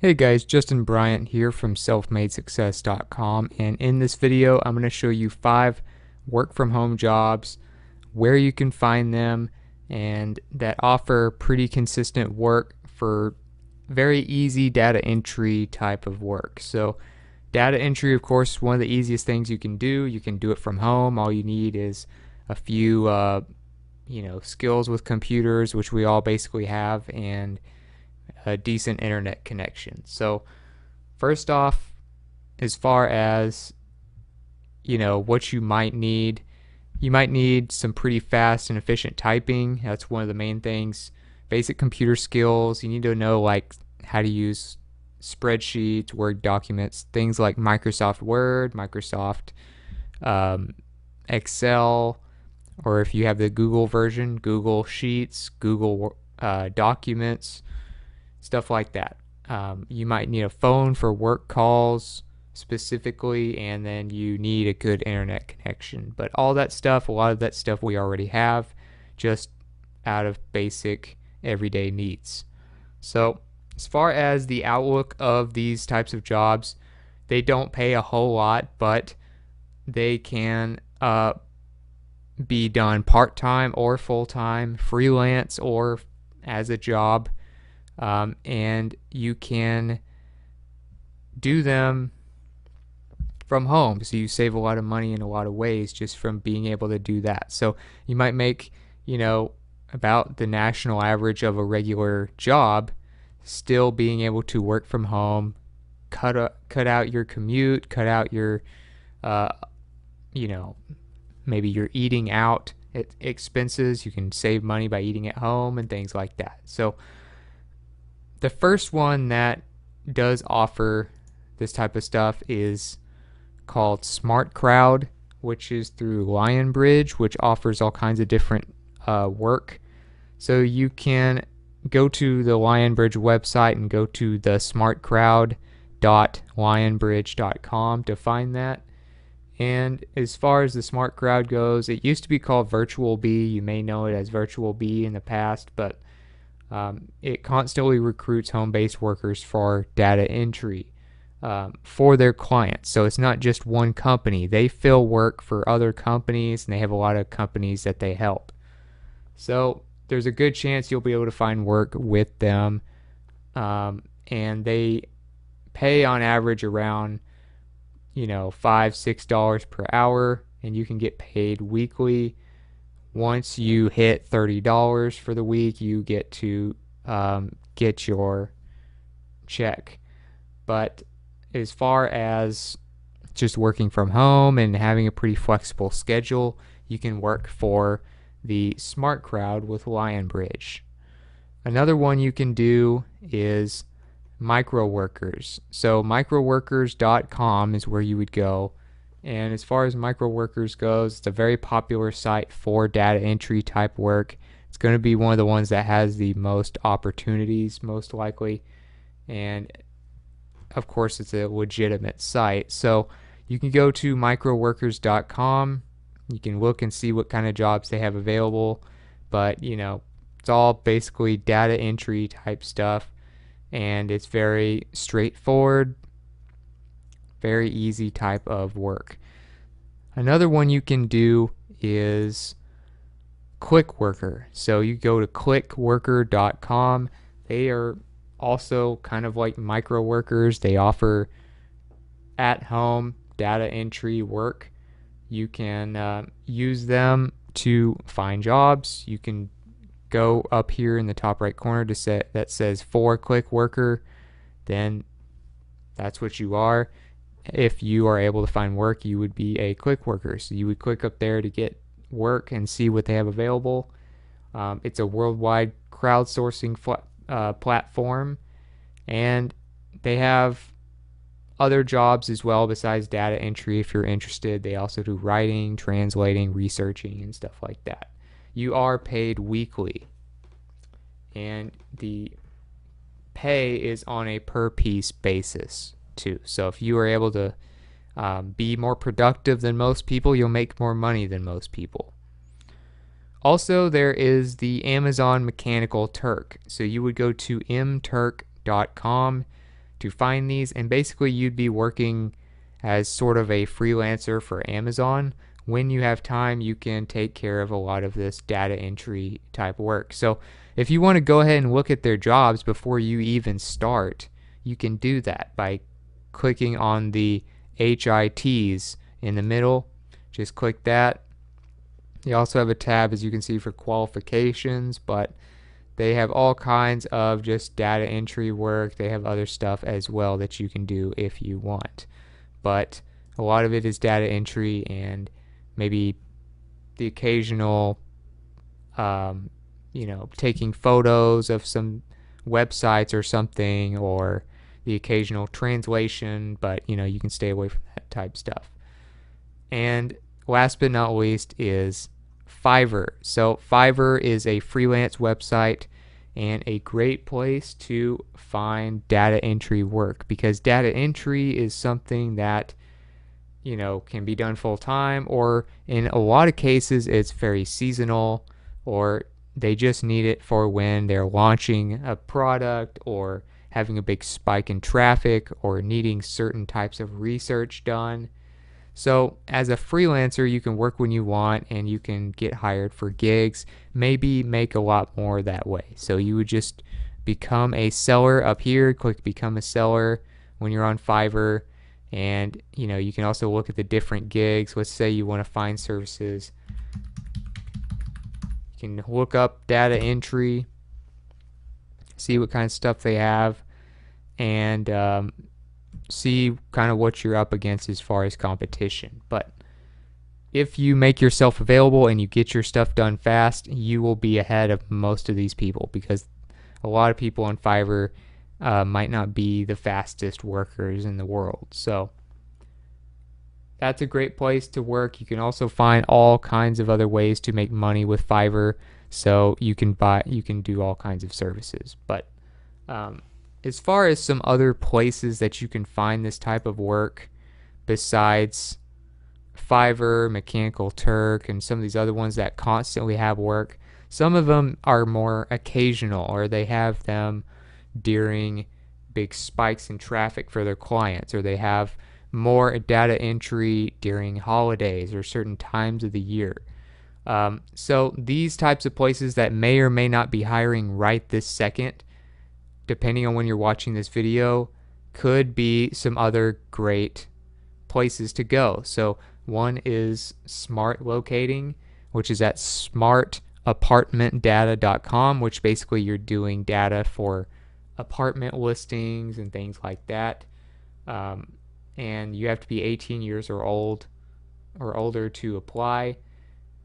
Hey guys, Justin Bryant here from selfmadesuccess.com, and in this video I'm going to show you 5 work from home jobs, where you can find them, and that offer pretty consistent work for very easy data entry type of work. So data entry, of course, one of the easiest things you can do. You can do it from home. All you need is a few skills with computers, which we all basically have, and a decent internet connection. So first off, as far as what you might need some pretty fast and efficient typing. That's one of the main things. Basic computer skills. You need to know like how to use spreadsheets, Word documents, things like Microsoft Word, Microsoft Excel, or if you have the Google version, Google Sheets, Google Documents, stuff like that. You might need a phone for work calls specifically, and then you need a good internet connection. But all that stuff, a lot of that stuff we already have, just out of basic everyday needs. So as far as the outlook of these types of jobs, they don't pay a whole lot, but they can be done part-time or full-time, freelance or as a job. And you can do them from home, so you save a lot of money in a lot of ways just from being able to do that. So you might make about the national average of a regular job, still being able to work from home, cut out your commute, cut out your maybe your eating out expenses. You can save money by eating at home and things like that. So the first one that does offer this type of stuff is called SmartCrowd, which is through Lionbridge, which offers all kinds of different work. So you can go to the Lionbridge website and go to the smartcrowd.lionbridge.com to find that. And as far as the SmartCrowd goes, it used to be called Virtual Bee. You may know it as Virtual Bee in the past, but it constantly recruits home-based workers for data entry for their clients. So it's not just one company. They fill work for other companies, and they have a lot of companies that they help. So there's a good chance you'll be able to find work with them. And they pay on average around $5-6 per hour, and you can get paid weekly. Once you hit $30 for the week, you get to get your check. But as far as just working from home and having a pretty flexible schedule, you can work for the SmartCrowd with Lionbridge. Another one you can do is MicroWorkers. So microworkers.com is where you would go. And as far as MicroWorkers goes, it's a very popular site for data entry type work. It's going to be one of the ones that has the most opportunities, most likely. And of course, it's a legitimate site. So you can go to microworkers.com. You can look and see what kind of jobs they have available. But, it's all basically data entry type stuff. And it's very straightforward, very easy type of work. Another one you can do is ClickWorker. So you go to clickworker.com. They are also kind of like MicroWorkers. They offer at-home data entry work. You can use them to find jobs. You can go up here in the top right corner that says for ClickWorker. Then that's what you are. If you are able to find work, you would be a ClickWorker. So you would click up there to get work and see what they have available. It's a worldwide crowdsourcing platform, and they have other jobs as well besides data entry if you're interested. They also do writing, translating, researching, and stuff like that. You are paid weekly, and the pay is on a per piece basis too. So if you are able to be more productive than most people, you'll make more money than most people. Also, there is the Amazon Mechanical Turk. So you would go to mturk.com to find these, and basically you'd be working as sort of a freelancer for Amazon. When you have time, you can take care of a lot of this data entry type work. So if you want to go ahead and look at their jobs before you even start, you can do that by clicking on the HITs in the middle. Just click that. You also have a tab, as you can see, for qualifications, but they have all kinds of just data entry work. They have other stuff as well that you can do if you want. But a lot of it is data entry and maybe the occasional, taking photos of some websites or something, or the occasional translation, but, you can stay away from that type stuff. And last but not least is Fiverr. So Fiverr is a freelance website and a great place to find data entry work, because data entry is something that can be done full time, or in a lot of cases it's very seasonal, or they just need it for when they're launching a product, or having a big spike in traffic, or needing certain types of research done. So as a freelancer, you can work when you want, and you can get hired for gigs, maybe make a lot more that way. So you would just become a seller up here, click become a seller when you're on Fiverr, and you can also look at the different gigs. Let's say you want to find services. You can look up data entry, see what kind of stuff they have, and see kind of what you're up against as far as competition. But if you make yourself available and you get your stuff done fast, you will be ahead of most of these people, because a lot of people on Fiverr might not be the fastest workers in the world. So that's a great place to work. You can also find all kinds of other ways to make money with Fiverr. So you can do all kinds of services. But as far as some other places that you can find this type of work besides Fiverr, Mechanical Turk, and some of these other ones that constantly have work, some of them are more occasional, or they have them during big spikes in traffic for their clients, or they have more data entry during holidays or certain times of the year. So these types of places that may or may not be hiring right this second, depending on when you're watching this video, could be some other great places to go. So one is Smart Locating, which is at smartapartmentdata.com, which basically you're doing data for apartment listings and things like that. And you have to be 18 years or older to apply.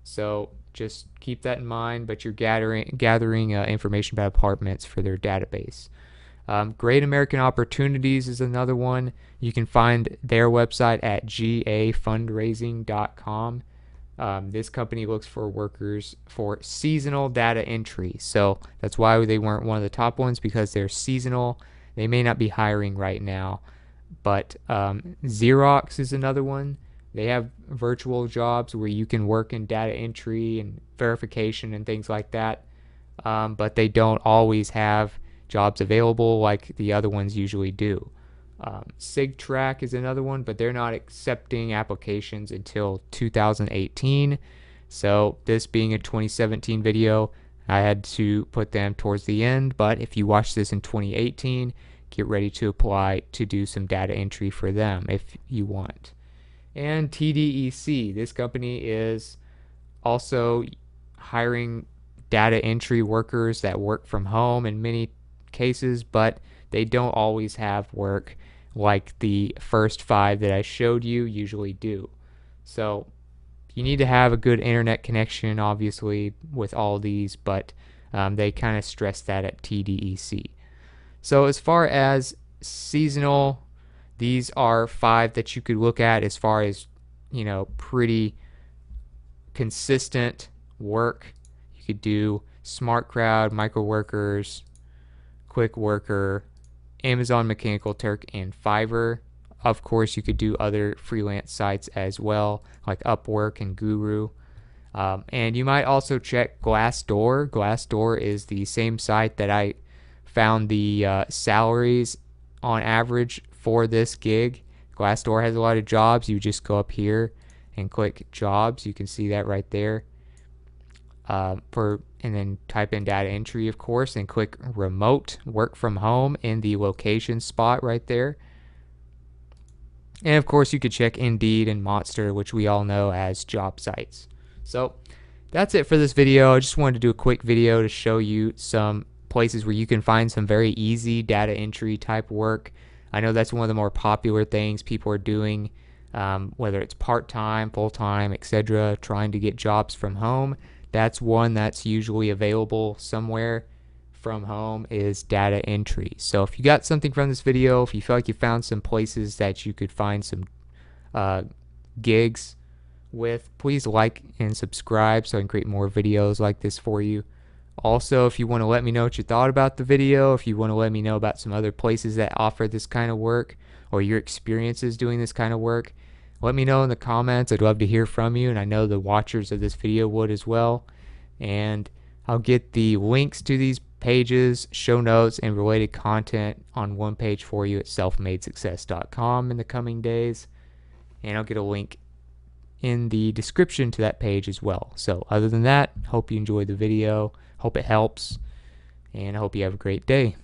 So just keep that in mind, but you're gathering information about apartments for their database. Great American Opportunities is another one. You can find their website at gafundraising.com. This company looks for workers for seasonal data entry. So that's why they weren't one of the top ones, because they're seasonal. They may not be hiring right now. But Xerox is another one. They have virtual jobs where you can work in data entry and verification and things like that. But they don't always have jobs available like the other ones usually do. SigTrack is another one, but they're not accepting applications until 2018. So this being a 2017 video, I had to put them towards the end. But if you watch this in 2018, get ready to apply to do some data entry for them if you want. And TDEC, this company is also hiring data entry workers that work from home in many cases, but they don't always have work like the first 5 that I showed you usually do. So you need to have a good internet connection, obviously, with all these, but they kind of stress that at TDEC. So as far as seasonal, these are 5 that you could look at as far as, pretty consistent work. You could do SmartCrowd, MicroWorkers, QuickWorker, Amazon Mechanical Turk, and Fiverr. Of course, you could do other freelance sites as well, like Upwork and Guru. And you might also check Glassdoor. Glassdoor is the same site that I found the salaries on average for this gig. Glassdoor has a lot of jobs. You just go up here and click jobs. You can see that right there. And then type in data entry, of course, and click remote work from home in the location spot right there. And of course, you could check Indeed and Monster, which we all know as job sites. So that's it for this video. I just wanted to do a quick video to show you some places where you can find some very easy data entry type work. I know that's one of the more popular things people are doing, whether it's part-time, full-time, etc., trying to get jobs from home. That's one that's usually available somewhere from home, is data entry. So if you got something from this video, if you feel like you found some places that you could find some gigs with, please like and subscribe so I can create more videos like this for you. Also, if you want to let me know what you thought about the video, if you want to let me know about some other places that offer this kind of work or your experiences doing this kind of work, let me know in the comments. I'd love to hear from you, and I know the watchers of this video would as well. And I'll get the links to these pages, show notes, and related content on one page for you at selfmadesuccess.com in the coming days. And I'll get a link in the description to that page as well. So other than that, hope you enjoyed the video, hope it helps, and I hope you have a great day.